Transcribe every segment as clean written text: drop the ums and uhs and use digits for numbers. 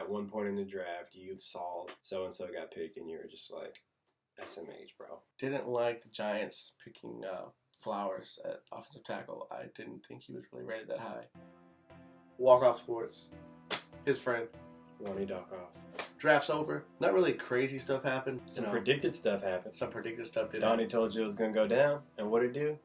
at one point in the draft you saw so-and-so got picked and you were just like, SMH, bro. Didn't like the Giants picking Flowers at offensive tackle. I didn't think he was really rated that high. Walkoff Sports. His friend. Donnie Walkoff. Draft's over. Not really crazy stuff happened. Some predicted stuff happened. Some predicted stuff did Donnie told you it was going to go down, and what did he do?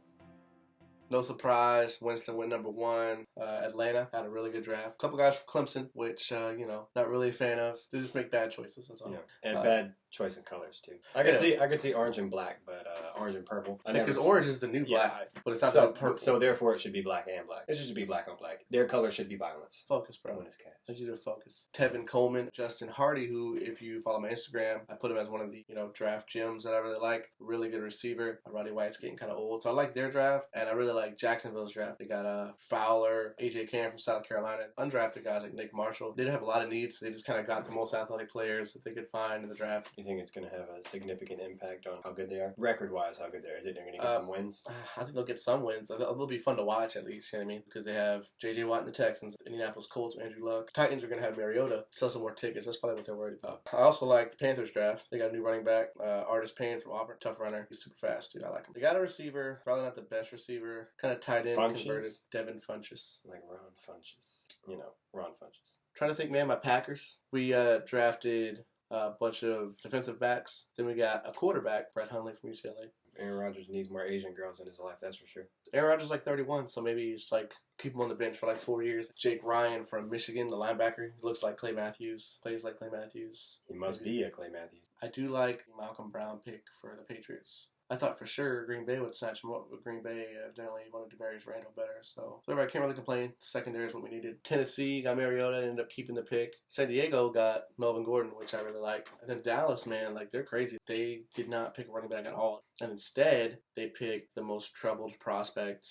No surprise. Winston went number 1. Atlanta had a really good draft. A couple guys from Clemson, which, not really a fan of. They just make bad choices. That's all. Yeah. And bad choice in colors, too. I could see orange and black, but orange and purple. Because orange is the new black, but it's not the purple. So therefore it should be black and black. It should be black on black. Their color should be violence. Focus, bro. When it's cast. I need you to focus. Tevin Coleman, Justin Hardy, who, if you follow my Instagram, I put him as one of the, draft gems that I really like. Really good receiver. Roddy White's getting kind of old. So I like their draft, and I really like Jacksonville's draft. They got Fowler, A.J. Cann from South Carolina, undrafted guys like Nick Marshall. They didn't have a lot of needs, so they just kind of got the most athletic players that they could find in the draft. You think it's going to have a significant impact on how good they are? Record-wise, how good they are? Is it they're going to get some wins? I think they'll get some wins. They'll be fun to watch at least, you know what I mean? Because they have J.J. Watt and the Texans, Indianapolis Colts, Andrew Luck. Titans are going to have Mariota. Sell some more tickets. That's probably what they're worried about. I also like the Panthers draft. They got a new running back, Artis Payne from Auburn. Tough runner. He's super fast, dude. I like him. They got a receiver. Probably not the best receiver. Kind of tight end converted. Devin Funchess. Like Ron Funchess. Ron Funchess. Trying to think, man, my Packers. We drafted a bunch of defensive backs. Then we got a quarterback, Brett Hundley from UCLA. Aaron Rodgers needs more Asian girls in his life, that's for sure. Aaron Rodgers is like 31, so maybe you just keep him on the bench for 4 years. Jake Ryan from Michigan, the linebacker. He looks like Clay Matthews, plays like Clay Matthews. He must be a Clay Matthews. I do like the Malcolm Brown pick for the Patriots. I thought for sure Green Bay would snatch him up, but Green Bay evidently wanted Demarius Randall better. So whatever, I can't really complain. Secondary is what we needed. Tennessee got Mariota, ended up keeping the pick. San Diego got Melvin Gordon, which I really like. And then Dallas, man, they're crazy. They did not pick a running back at all. And instead, they picked the most troubled prospect,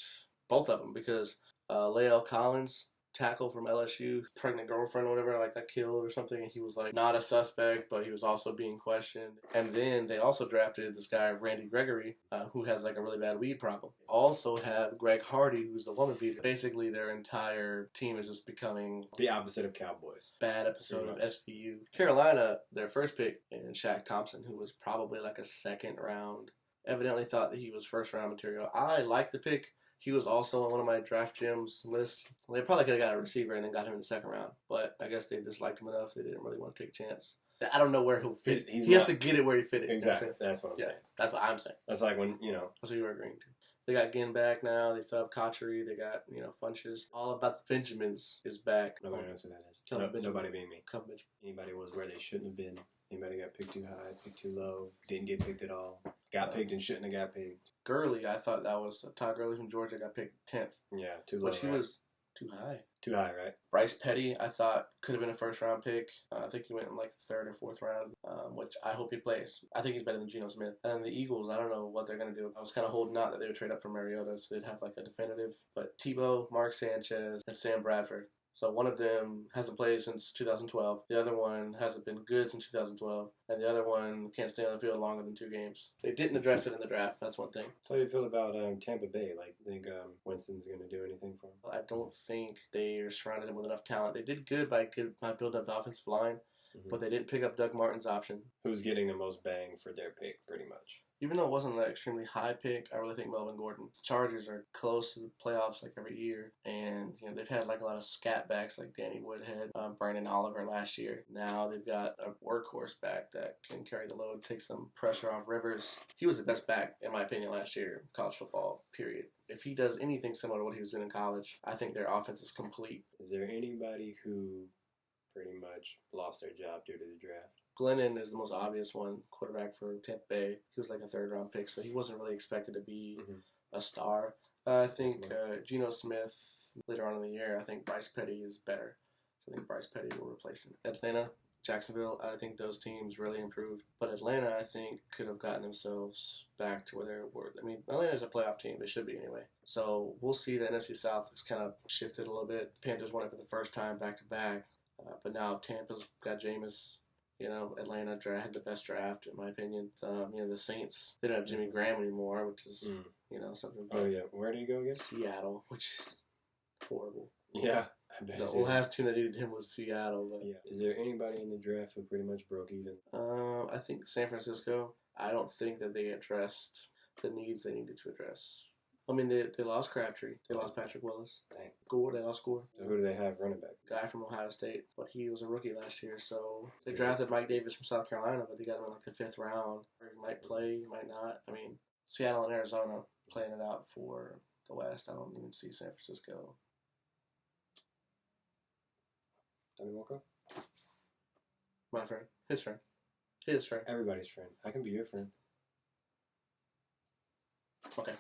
both of them, because Lael Collins, tackle from LSU, pregnant girlfriend or whatever, got killed or something. He was not a suspect, but he was also being questioned. And then they also drafted this guy, Randy Gregory, who has a really bad weed problem. Also have Greg Hardy, who's the woman beater. Basically, their entire team is just becoming the opposite of Cowboys. Bad episode of SVU. Carolina, their first pick, and Shaq Thompson, who was probably a second round, evidently thought that he was first round material. I like the pick. He was also on one of my draft gems lists. They probably could have got a receiver and then got him in the second round. But I guess they just liked him enough. They didn't really want to take a chance. I don't know where he'll fit. He has to get it where he fit it. Exactly. That's what I'm saying. That's what I'm saying. That's like when, That's what you were agreeing to. They got Ginn back now. They still have Cotchery. They got, Funches. All About the Benjamins is back. Nobody knows who that is. Nobody being me. Anybody was where they shouldn't have been. Anybody got picked too high, picked too low, didn't get picked at all. Got picked and shouldn't have got picked. Gurley, I thought that was Todd Gurley from Georgia got picked 10th. Yeah, too low. Which he was too high. Too high, right? Bryce Petty, I thought could have been a first-round pick. I think he went in the third or fourth round, which I hope he plays. I think he's better than Geno Smith. And the Eagles, I don't know what they're going to do. I was kind of holding out that they would trade up for Mariota, so they'd have a definitive. But Tebow, Mark Sanchez, and Sam Bradford. So one of them hasn't played since 2012. The other one hasn't been good since 2012. And the other one can't stay on the field longer than 2 games. They didn't address it in the draft. That's one thing. So how do you feel about Tampa Bay? Think Winston's going to do anything for him? I don't think they are surrounded him with enough talent. They did good by building up the offensive line, but they didn't pick up Doug Martin's option. Who's getting the most bang for their pick, pretty much? Even though it wasn't an extremely high pick, I really think Melvin Gordon. The Chargers are close to the playoffs every year, and they've had a lot of scat backs like Danny Woodhead, Brandon Oliver last year. Now they've got a workhorse back that can carry the load, take some pressure off Rivers. He was the best back, in my opinion, last year in college football, period. If he does anything similar to what he was doing in college, I think their offense is complete. Is there anybody who pretty much lost their job due to the draft? Glennon is the most obvious one, quarterback for Tampa Bay. He was a third-round pick, so he wasn't really expected to be a star. I think Geno Smith, later on in the year, I think Bryce Petty is better. So I think Bryce Petty will replace him. Atlanta, Jacksonville, I think those teams really improved. But Atlanta, I think, could have gotten themselves back to where they were. I mean, Atlanta's a playoff team. They should be anyway. So we'll see. The NFC South has kind of shifted a little bit. The Panthers won it for the first time back-to-back. But now Tampa's got Jameis. Atlanta had the best draft, in my opinion. The Saints, they don't have Jimmy Graham anymore, which is, something. Oh, yeah. Where do you go again? Seattle, which is horrible. Yeah. The last team that needed him was Seattle. But. Yeah. Is there anybody in the draft who pretty much broke even? I think San Francisco. I don't think that they addressed the needs they needed to address. I mean, they lost Crabtree. They lost Patrick Willis. Dang. Gore. They lost Gore. So who do they have running back? Guy from Ohio State, but he was a rookie last year. So they drafted Mike Davis from South Carolina, but they got him in like the 5th round. He might play, he might not. I mean, Seattle and Arizona playing it out for the West. I don't even see San Francisco. Donnie Walkoff? My friend. His friend. His friend. Everybody's friend. I can be your friend. Okay.